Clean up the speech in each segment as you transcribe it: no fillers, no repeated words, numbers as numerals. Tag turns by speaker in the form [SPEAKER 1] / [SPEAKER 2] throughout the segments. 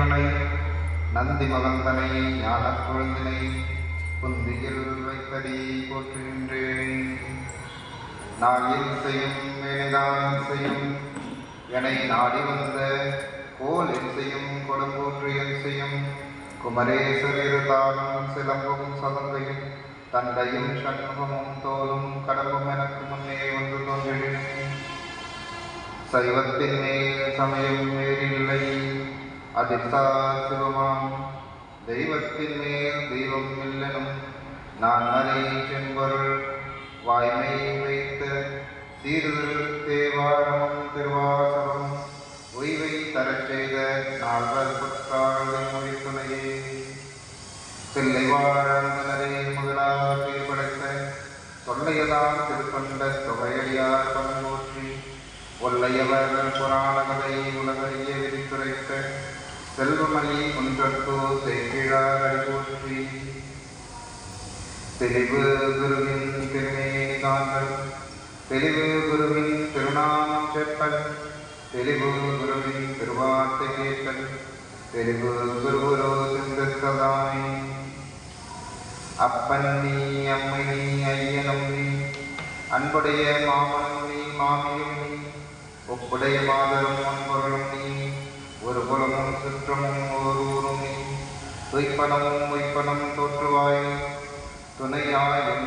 [SPEAKER 1] பேருணை நந்தி மகந்தனை ஞானக் கொழுந்தினை புந்தியில் வைத்தடி போற்றுகின்றேன். நாயில் செய்யும் வேலைதான் செய்யும் எனை நாடி வந்த கோலில் செய்யும் கொடுங்கூற்றியல் செய்யும் குமரேசரிருதாலும் சிலம்பும் சதங்கையும் தண்டையும் சண்முகமும் தோலும் கடம்பும் எனக்கு முன்னே வந்து தோன்றின. சைவத்தின் மேல் சமயம் வேறில்லை அதிர்சார் சிவமாம் தெய்வத்தின் மேல் தெய்வம் இல்லனும் நான் மறை செம்பொருள் வாய்மை வைத்த சீர்திரு தேவாரமும் திருவாசகமும் உய்வை தரச் செய்த நால்வர் புற்றாளை மொழித்துணையே தில்லை வாழ்ந்தனரே முதலாக படைத்த தொல்லையதார் திருக்கொண்ட தொகையடியார் பண்போற்றி ஒல்லையவர்கள் புராண கதை உலகையே விரித்துரைத்த செல்வமணி குன்றத்தோ செய்கிழார் அடிபோற்றி தெளிவு குருவின் திருமேனி காந்தல் தெளிவு குருவின் திருநாமம் செப்பல் தெளிவு குருவின் திருவார்த்தை கேட்டல் தெளிவு குருகுரு சிந்ததானே. அப்பன் நீ அம்மை நீ ஐயனும் நீ அன்புடைய மாமனும் நீ மாமியும் நீ ஒப்புடைய மாதரும் ஒன்பொருளும் நீ ஒரு குலமும் சுற்றமும் ஒரு ஊரும் நீ துய்ப்பனமும் மொய்ப்பனம் தோற்றுவாய் துணையாயும்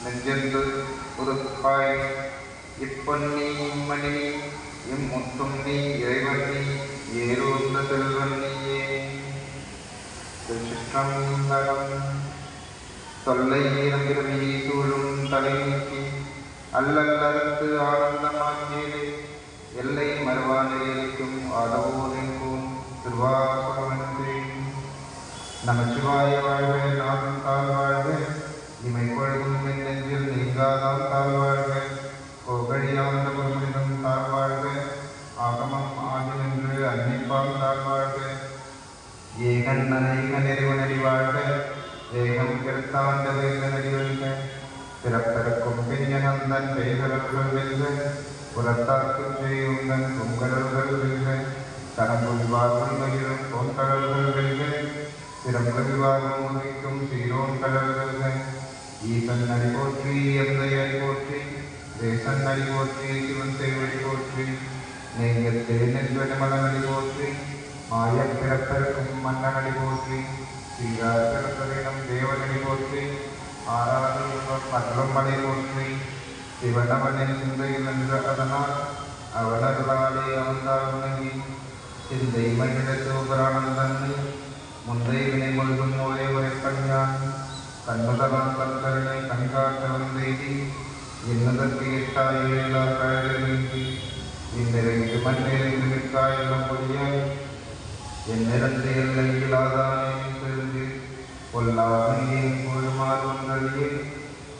[SPEAKER 1] நெஞ்சென்று உருக்காய் இப்பொன்னி இம்மணி இம்முத்தும் நீ இறைவன் நீ ஏறுந்த செல்வன் நீயே. திருச்சிற்றம்பலம். தொல்லை இறங்கிறவி சூழும் தலை நீக்கி அல்லல்லறுத்து ஆனந்தமாக்கியதே எல்லை மறுவானிலைக்கும் ஆடவோனிற்கும் திருவாசகமென்றே. நமச்சிவாய வாழ்க நாதம் தாழ் வாழ்க இமை கொள்கும் என் நெஞ்சில் நீங்காதான் தாழ் வாழ்க கோகழியாந்த குருமனிதம் தாழ் வாழ்க ஆகமம் ஆதி நின்று அன்னிப்பால் தாழ் வாழ்க ஏகன் நனைக நெறிவனடி வாழ்க ஏகம் கிருத்தாண்ட வேந்தனடி வெல்க பிறப்பிறக்கும் பிஞ்சனந்தன் பெய்கடல்கள் வெல்க புறத்தாக்கும் செய்யுந்தன் பொங்கடல்கள் வெல்க கடம்புள் வாழ்வன் மகிழும் பொன்கடல்கள் வெல்க சிறப்பு விவாதம் உரைக்கும் சீரோன் கடல்கள் ஈசன் நடி போற்றி எந்தை அடி போற்றி தேசன் நடி போற்றி சிவன் சேவடி போற்றி நெய்யத்தே நெஞ்சடி மலநடி போற்றி மாயப் பிறப்பிறக்கும் மன்னனடி போற்றி சீரார் பிறப்பிடம் தேவனடி போற்றி ஆறாவது மன்றம் மலை போற்றி சிவனவனின் சிந்தையில் நின்ற அதனால் அவனர்களாலே அவன்தால் உணங்கி சிந்தை மனித சிவபுராணம் தன்னை முந்தை வினை முழுதும் ஒரே ஒரே கண்யான் கண்முதலான் கண்கருணை கண்காட்ட வந்தெய்தி என்னதற்கு எட்டாய் ஏழார் கழகி இந்நிறைந்து மண்ணிறைந்து மிக்காயெல்லாம் பொடியாய் என்னிறந்து எல்லையிலாதானே தெரிந்து பொல்லாமையே பொழுமாறு ஒன்றறியே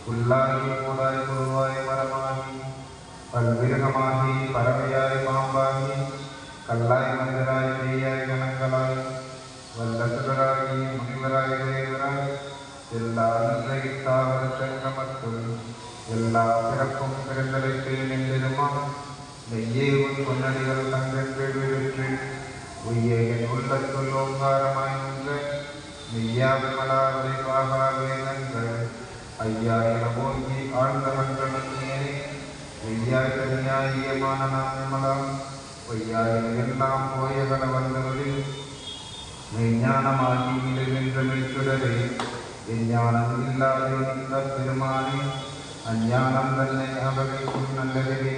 [SPEAKER 1] புல்லாகி கூடாய் குருவாய் மரமாகி பல்விரகமாகி பறவையாய் பாம்பாகி கல்லாய் மனிதராய் பேயாய் கணங்களாய் வல்லசுகராகி முனிவராய் தேவராய் எல்லா நிலைத்தாவர சங்கமத்துள் எல்லா பிறப்பும் பிறந்தலைக்கு நின்றிருமா நெய்யே உன் பொன்னடிகள் தங்கங்கள் விழுற்று உய்யே என் உள்ளத்துள் ஓங்காரமாய் நின்ற மெய்யாவிமலாவரை பாகாவே நங்கள் ஐயா என போங்கி ஆழ்ந்த மன்றே மெய்யாய் தனியாயமான நாம் விமலாம் பொய்யாய் எல்லாம் போயகன வந்தவரில் மெய்ஞானமாகி விடுகின்ற மெய்ச்சுடரே விஞ்ஞானம் இல்லாத இந்த பெருமானே அஞ்ஞானம் தன்னை அகவைக்கும் நல்லதே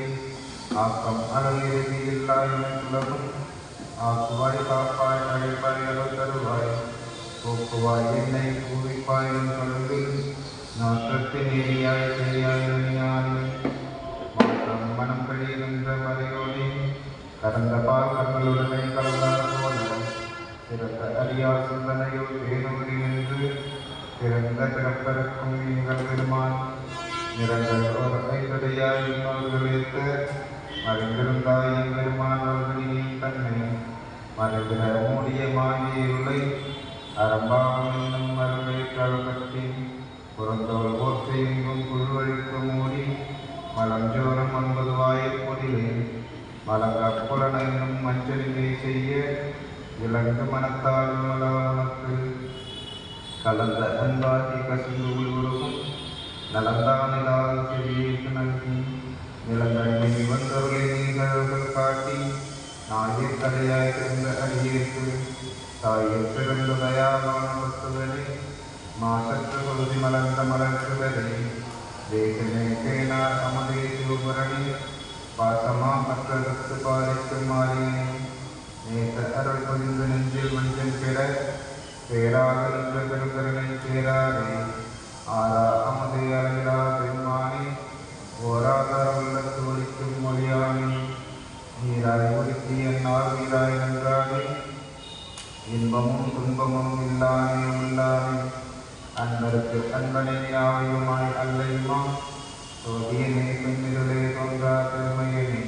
[SPEAKER 1] ஆக்கம் அளவிற்கு இல்லாத சுலபம் ஆக்குவாய் காப்பாய் அழைப்பாய் அருள் தருவாய் போக்குவாய் என்னை பூவிப்பாய் கொண்டு நாற்றத்தின் ஏரியாய் செய்யாய் ஞானி மாற்றம் மனம் கழிகின்ற மறையோனே கடந்த பால் கண்களுடனே கலந்தார் போல சிறந்த அறியார் சிந்தனையுள் வேணுமணி நின்று பிறந்த பிறப்பதற்கும் நீங்கள் பெருமான் நிறங்கள் ஒரு ஐந்தடையாய் இன்னொருத்த மறைந்திருந்தாய் பெருமான் அவர்களின் தன்னை மறைந்திர மூடிய மாயிலுளை அரம்பாவும் என்னும் மருளை கல்கட்டி புறந்தோல் போர்த்து எங்கும் புல்வழிக்கு மூடி மலஞ்சோரம் 9 வாயில் பொடிலே மலங்க புலன என்னும் நற்செய்கை செய்ய இலங்கு மனத்தால் உனக்கு கலந்த அன்பாகி கசிந்து உள்வுருகும் நலந்தானிலால் செவியேற்று நல்கி நிலங்கண்ணில் வந்தவர்களை நீர்கள் காட்டி நாயக்கரையாய் திறந்த அடியேற்று தாயில் பிறந்த தயாவான பத்துவரை மாசற்ற பகுதி மலர்ந்த மலர்ச்சுவரை தேசமே கேனார் அமதே சிவபுரணி பாசமா மற்றதற்கு பாரித்து மாறியனை நேச அருள் புரிந்து நெஞ்சில் வஞ்சம் பெற பேராக நின்ற பெருங்கருணை பேராரே ஆரா அமதே அழகிலா பெருமானே ஓராதார உள்ளத்து ஒழிக்கும் மொழியானே நீராய் ஒழுக்கி என்னால் நீராய் நன்றானே இன்பமும் துன்பமும் இல்லானே உள்ளானே அன்பருக்கு அன்பனை யாவையுமாய் அல்லையுமா சோதியனே பெண்ணிருளே தோன்றா பெருமையனே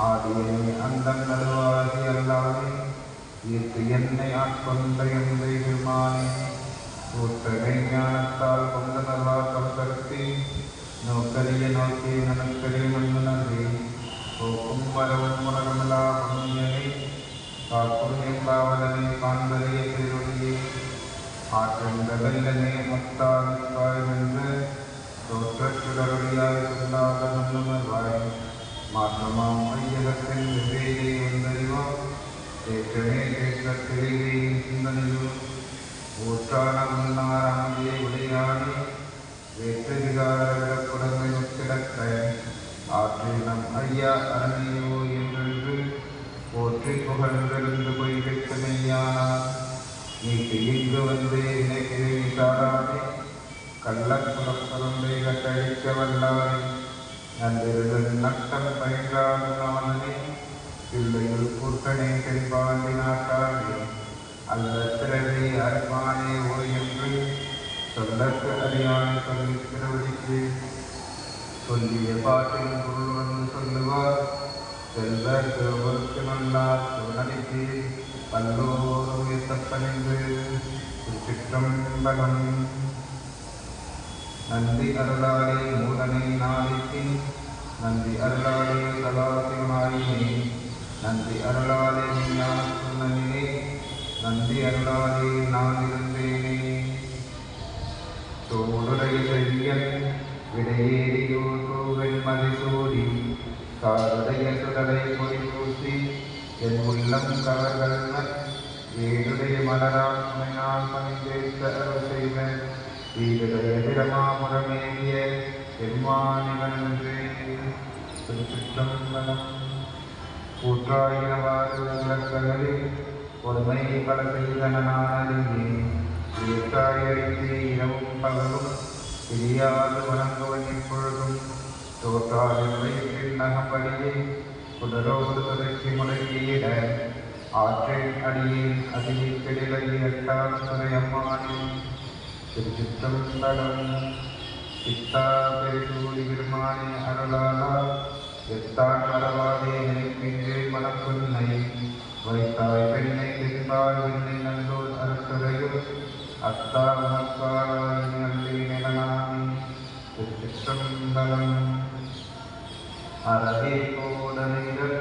[SPEAKER 1] ஆதியனே அந்தம் நடுவாகி அல்லானே ஈர்த்து என்னை ஆட்கொண்ட எந்தை பெருமானே கூட்டகை ஞானத்தால் கொண்ட நல்வாக்கம் கருத்தி நோக்கரிய நோக்கி நனக்கரிய மண்ணுணர்வே போக்கும் வரவும் உணர்மலா புண்ணியனே காக்கும் எங்காவலனே காண்பறிய திருளியே ஆற்றென்ற வெள்ளனே முத்தாய் வென்று தோற்றச்சுடருளியாய் சொல்லாத நல்லுணர்வாய் மாற்றமாம் ஐயகத்தின் விவேகை வந்தறிவோம் தேற்றமே தேற்றத்திலேயே சிந்தனையும் ஊற்றான முன்னாராமதே உடையானே வேற்றதிகார விடப்புடமை கிடக்க ஆற்றினம் ஐயா அரணியோ என்றென்று போற்றி புகழ்ந்திருந்து போய் வெற்றமையானார் நீக்கு இங்கு வந்து இணைக்கிறே சாரானே கள்ளக்குளப்பருந்தை கட்டழிக்க வல்லாரே நன்றிருள் நட்டம் பயின்றானே பிள்ளைகள் கூட்டணை தென்பாண்டி நாட்டானே அல்ல திறவே அருமானே ஓ என்று சொல்லற்கு அறியானை சொல்லி திருவடிக்கு சொல்லிய பாட்டின் பொருள் வந்து சொல்லுவார் செல்வ திருவருக்கு நல்லார் துணடிக்கு பல்லோர் உயர்த்தப்பணிந்து சிற்றம்பலம் நந்தி அருளாளே மூலனை நாளைக்கு நந்தி அருளாளே சதாசிவனாயினே நந்தி அருளாளே ஞான சொன்னனே நந்தி அருளாளே நான் இருந்தேனே சோடுடைய செல்வியன் விடையேறியோர் கோவில் மதிசூடி காருடைய சுடலை பொறி பூசி என் உள்ளம் கவர்கள் ஏழுடைய மலரால் துணையால் பணிந்தேற்க அருள் செய்த வீடுடைய பிரமாபுரமேறிய பெருமானிவன்றே திருச்சிற்றம்பலம் கூற்றாயினவாறு விளக்கங்களில் பொறுமை பல செய்தனானே ஏற்றாயறிந்து இரவும் பகலும் பிரியாது வணங்குவன் இப்பொழுதும் தோற்றாரின் வயிற்றில் நகம்படியே குடலோடு துறைக்கு முடங்கியிட ஆற்றின் அடியில் அதில் கெடிலை எட்டாம் துறையம்மானே திருச்சிற்றம்பலம் சித்தா பெருசூடி பெருமானே அருளாளா எத்தான் மரவாதே நினைக்கின்றே மனப்புன்னை வைத்தாய் பெண்ணை தென்பால் வெண்ணை நல்லோர் அரசுரையும் அத்தா உனக்காளாய் நல்லே நிலனாமி திருச்சிற்றம்பலம் அறவே போதனைகள்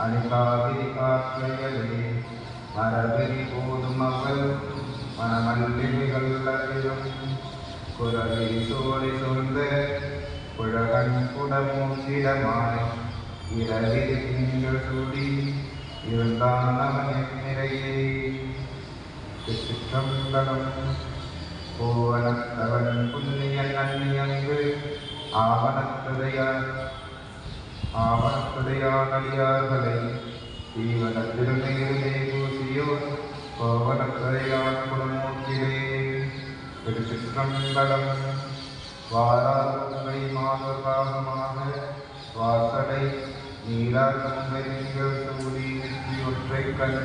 [SPEAKER 1] அணிகாவிரி காற்றையலே மரவெறி போதும் அவள் மனமல்லிகள் அறியும் குரலை சோலை சூழ்ந்த குழகன் குடமூசிடமாய் இரவில் திங்கள் சூடி இருந்தான் அவன் நிறையே திருச்சிற்றம்பலம் போவனத்தவன் புண்ணியன் அந்நியங்கு ஆவணத்துடையானடியார்களை தீவன திருநீரிலே பூசியோர் கோவனத்துடையான் குடமூக்கிலே திருச்சிற்றம்பலம் வாராதுங்கை மாதபாகமாக வாசடை நீராகங்கை நீங்கள் சூடி நெற்றி ஒற்றை கண்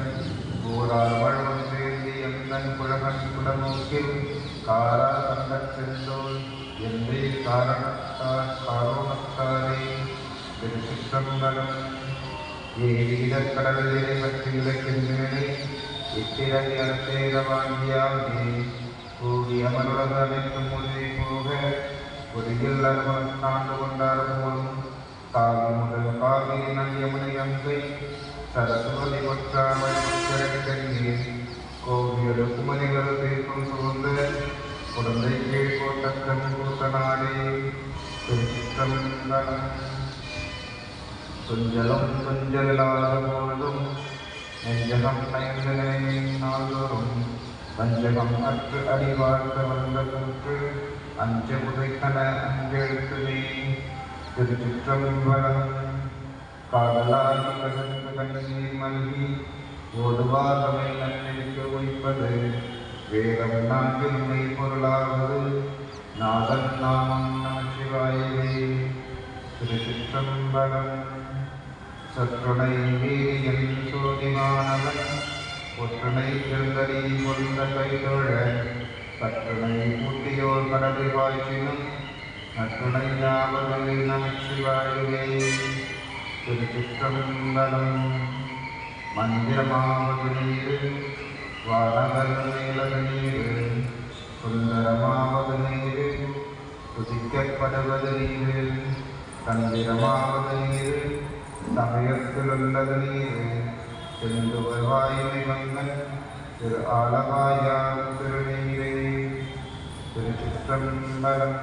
[SPEAKER 1] ஊரார் வழுவம் சேர்ந்தி எந்தன் குழகன் குடமூக்கில் காரா கண்டச் சென்றோல் எந்தை காரோணத்தாரே திருச்சிற்றம்பலம் ஏரியிடக் கடலிலே பற்றி இலக்கின்றேனே இத்திரவி அரசேர வாங்கியாகே கூடி அமருலக அனைத்தும் முன்னே போக பொறியில் அனுபவம் தாண்டு கொண்டார் போலும் காவி முதல் காவி நன்யமுனை அங்கை சரஸ்வதி பற்றாமையே கோவியரு குமரிகள் தீர்க்கும் சூழ்ந்த குழந்தை கீழ் கோட்டக்கன் கூட்ட நாடே திருச்சிற்றம்பலம். துஞ்சலும் துஞ்சலாத போதும் நெஞ்சகம் நயந்து நினைவின் நாள்தோறும் வஞ்சகம் அற்று அடிவாழ்த்த வந்த கூற்று அஞ்ச உதைத்தன அஞ்செழுத்துமே. திருச்சிற்றம்பலம். காதலாகி கசந்து கண்ணீர் மல்கி ஓடுவாதமை நன்மைக்கு வைப்பது வேதம் நான்கில் மெய் பொருளாவது நாதன் நாமம் நமச்சிவாயவே. திருச்சிற்றம்பலம். சற்றுணை வீரியன் சோதிமானவன் ஒற்றுணை திருந்தடி கொண்ட கைதொழ கற்றுணை கூட்டியோர் கடலை வாய்ச்சினும் நற்றுணை யாவது நமச்சிவாயவே. திருச்சிற்றம்பலம். மந்திரமாவது நீர் வானவர் மேலது நீர் சுந்தரமாவது நீர் துதிக்கப்படுவது நீர் தந்திரமாவது நீர் சமயத்திலுள்ளது நீர் செந்துவர் வாயுமை மன்னன் திரு ஆலவாயார் திருநீரே. திருச்சிற்றம்பலம்.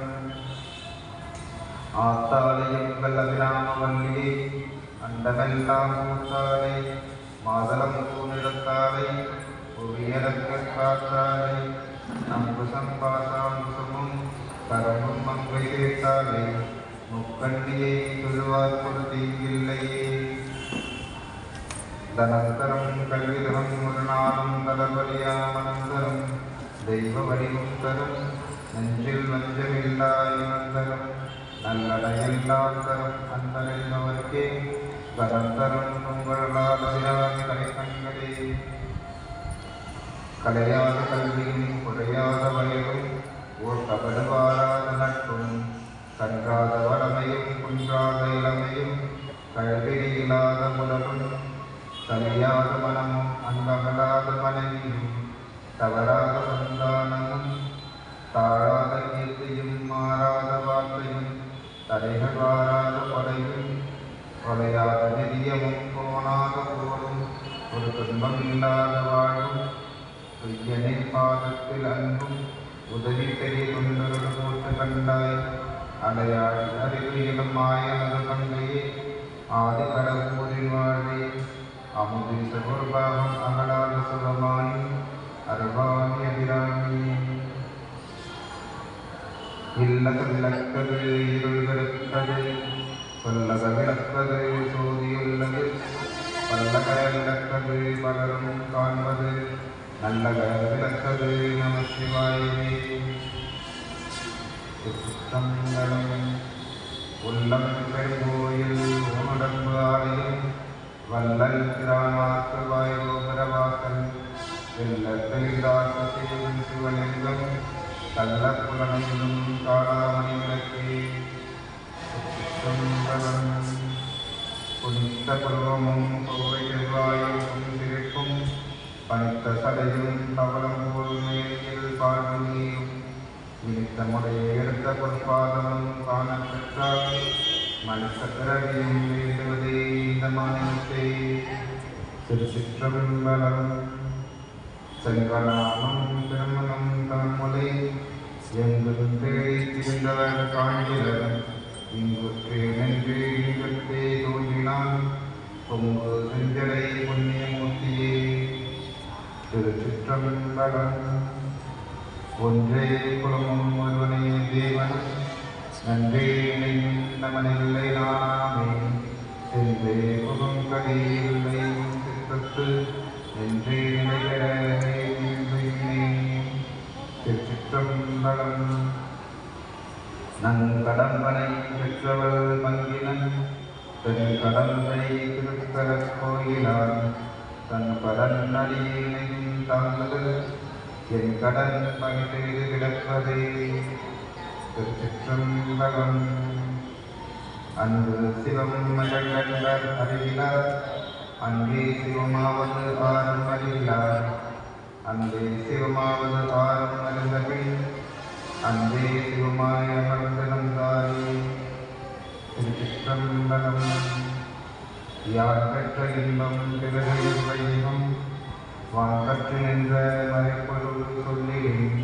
[SPEAKER 1] ஆத்தாளையும் கல்லபிராமவல்லியே அண்டமெல்லாம் மூத்தாளை மாதளம் பூநிறத்தாளை புவியரக்க காற்றாளை அங்குசம் பாசாங்குசமும் கரமும் மங்கை சேர்த்தாளை முக்கண்டியை சொல்லுவார் பொருத்தி இல்லையே. தனந்தரம் கல்விதரம் ஒரு நாளும் தளர்வழியாமனந்தரம் தெய்வ வடிவம் தரும் நெஞ்சில் வஞ்சமில்லாயினந்தரம் நல்லடையெல்லாம் தரும் அந்தரைந்தவர்க்கே கரந்தரம் உங்களால் கலைக்கண்களே. கலையாத கல்வியும் குறையாத வயலும் ஓர் கபடுவாராத நட்பும் கன்றாத வளமையும் குன்றாத இளமையும் கல்வியில்லாத முதலும் கலியாத மனமும் அங்கமலாத மனைவியும் தவறாத சந்தானமும் தாழாத கீர்த்தியும் மாறாத வார்த்தையும் தடைகள் வாராத படையும் கொலையாத நெறியமும் போனாத போரும் ஒரு துன்பம் இல்லாத வாழும் பொய்யனின் பாதத்தில் அன்பும் உதவி பெரிய கொண்டொரு போட்டு கண்டாய் அடையாள் அறிவியலும் மாயனது கண்டையே ஆதி கடவுளின் வாழ்வே அமுதி சகுர்பாகம் அகலாத சுகமானி அருவாமி அபிராமி. இல்லது விளக்கது இருள் வெறுப்பது சொல்லக விளப்பது சோதியுள்ளது பல்லக விளக்கது பலரும் காண்பது நல்லக விளக்கது நமசிவாயே. திருச்சிற்றம்பலம். உள்ளம் பெருங்கோயில் உடம்பு ஆலயம் வல்லல் கிராமாத்து வாயோபரவாசல் வெள்ளத்தெளிந்தாக்கு செய்வன் சிவலிங்கம் கள்ள புலனையும் காளாமணி விளக்கே. புனித்த பருவமும் கோவை செவ்வாயும் சிரிப்பும் பனித்த சடையும் தவளம் போல் மேல் பாடும் வினித்தமுடைய எடுத்த பொற்பாதமும் காண பெற்றால் மனுஷ பிறவியும் வேண்டுவதே இந்த மாநிலத்தை. திருச்சிற்றம்பலம். செல்வநாமம் திருமணம் தன்முலை எங்கும் தேடி திரிந்தவர் காண்கிறவர் இங்குற்றே நின்று இங்குற்றே தோன்றினான் பொங்கு செஞ்சலை புண்ணியமூர்த்தியே. திருச்சிற்றம்பலம். ஒன்றே குலமும் ஒருவனே தேவன் நன்றே நமனில்லை நானாமே சென்றே புகும் கதையில்லை சித்தத்து என்றே நிலைகிற திருச்சிற்றம்பலம். நங்கடம்பனை பெற்றவள் மங்கினன் தன் கடம்பை திருத்தர கோயிலான் தன் படன் அடியினையும் தாங்குதல் என் கடன் பணி செய்து கிடப்பதே. திருச்சிற்றம்பலம். அன்பு சிவம் மகள்கண்டர் அறிவிலார் அன்பே சிவமாவது ஆறும் அறிவிலார் அன்பே சிவமாவது ஆறும் அறிந்தபின் அன்பே சிவமாய அமர்ந்திருந்தாரே. திருச்சிற்றம்பலம். யார் பெற்ற இன்பம் பிறகு வையம் வான் பற்றி நின்ற மறைப்பொருள் சொல்லிடும்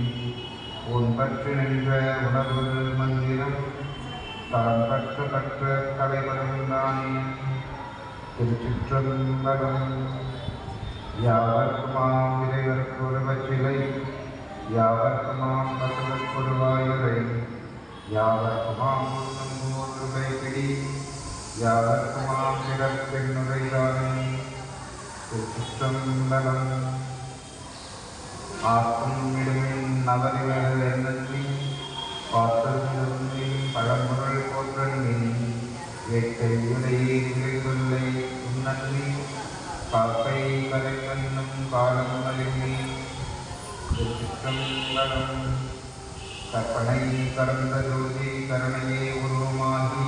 [SPEAKER 1] உன் பற்றி நின்ற உணர்வு மந்திரம் தான் கற்ற கற்ற கலைவரும் தானே. திருச்சிற்றம்பலம். யாவர்க்குமாம் இறைவர்க்கொருவச்சிலை யாவர்க்குமாம் பசுவற்கொருவாயுரை யாவர்க்குமாம் மூன்று கைப்பிடி யாவர்க்குமாம் பிறப்பெண்ணுரைதானே. திருச்சிற்றம்பலம். ஆக்கும் இடுமின் நவரிவர் என்னி பாத்திரமின் பழமுறை போற்றன்னி வேட்டையுடையே நிலைகொல்லை உன்னி காக்கை கலைவண்ணும் காலம் மலிமி. திருச்சிற்றம்பலம். கற்பனை கறந்த ஜோதி கருணையே உருவமாகி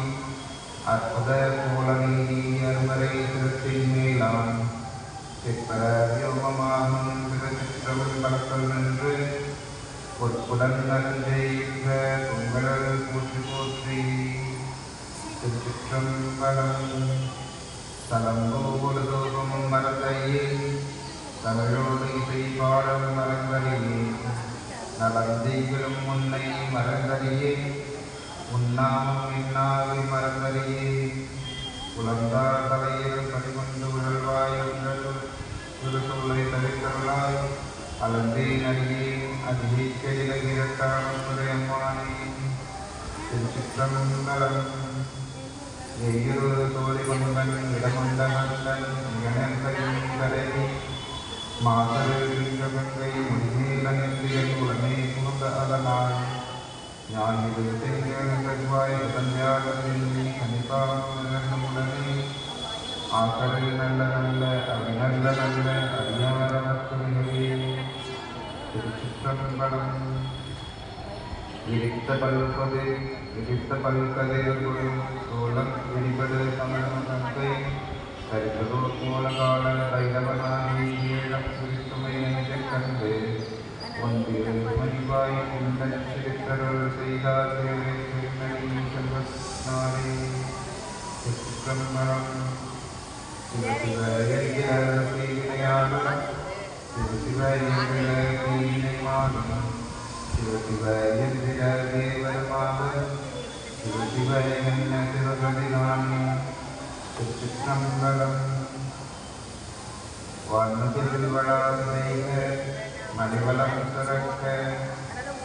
[SPEAKER 1] அற்புத கோலநீதி அருமறை திருத்தின் மேலான் சிற்பர வியோகமாகும் திருச்சிற்றம்பலத்தில் நின்று பொற்புடன் நஞ்செய்த பொங்கல் போற்றி போற்றி. திருச்சிற்றம்பலம். தலம்போடு தோறும் மரத்தையே தமிழோடு இசை பாடும் மரங்களையே நலந்தெய்களும் முன்னை மரங்களையே உண்ணாமும் இன்னாவை மரங்களையே உலந்தார் தலையில் பணிகொண்டு உழல்வாய் ஒரு சூளை தரித்தருளாய் அலந்தே நடிகே அதிகேட்டான முறையம்மானே. திருச்சிற்றம்பலம். எய்யுரு தோழி கொண்டன் இடமொண்ட நந்தன் இணையத்தையும் கலைவி மாதங்கை முடிமேலனில் உடனே புகுந்த அதனால் ஞான் இது செல்வாய் சந்தியாகி கணிப்பாவுடனே ஆக்கடல் நல்ல நல்ல அவை நல்ல நல்ல அறியாரே. திருச்சிற்றம்பலம். விரித்த பல்கது விரித்த பல்கதையில் சோழம் விரிபடு தமிழ் தந்தை கரித்ததோர் மூலகால தைரவனாகி ஏழம் குறித்துமை கண்டு ஒன்றில் மணிவாய் உண்டன் சிரித்தருள் செய்தார் செல்வனாரே. திருச்சிற்றம்பலம். சிவசிவ என்கிற செய்வினையாளர் சிவசிவ என்கிற தீவினை மாறும் சிவசிவ என்கிற தேவருமாக சிவசிவ என்ன சிவகதினானே. திருச்சிற்றம்பலம். வான்முகில் வளார் செய்க மணிவளம் சுரக்க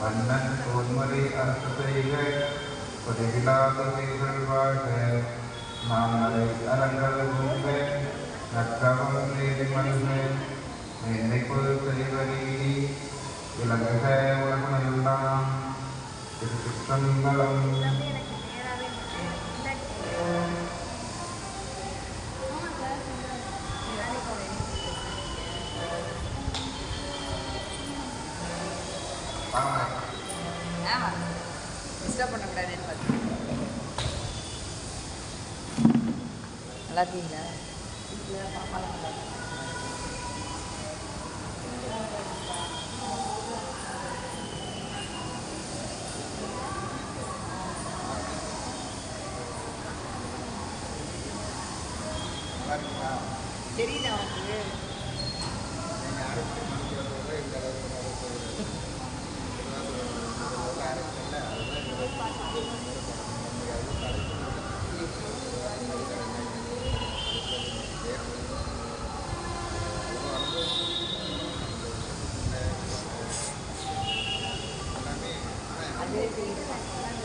[SPEAKER 1] மன்னன் தோன்முறை அரசு செய்க குறைவிலாத உயிர்கள் வாழ்க நாம் அதை அறங்கள் உங்க நற்றவம் செய்தி மல்க என்னைக்குள் செல்வரி விளங்குக உலகமெல்லாம். திருச்சிற்றம்பலம்.
[SPEAKER 2] நல்லா இருக்கீங்களா? தெரியல அவங்களுக்கு. அதே தெரியுது.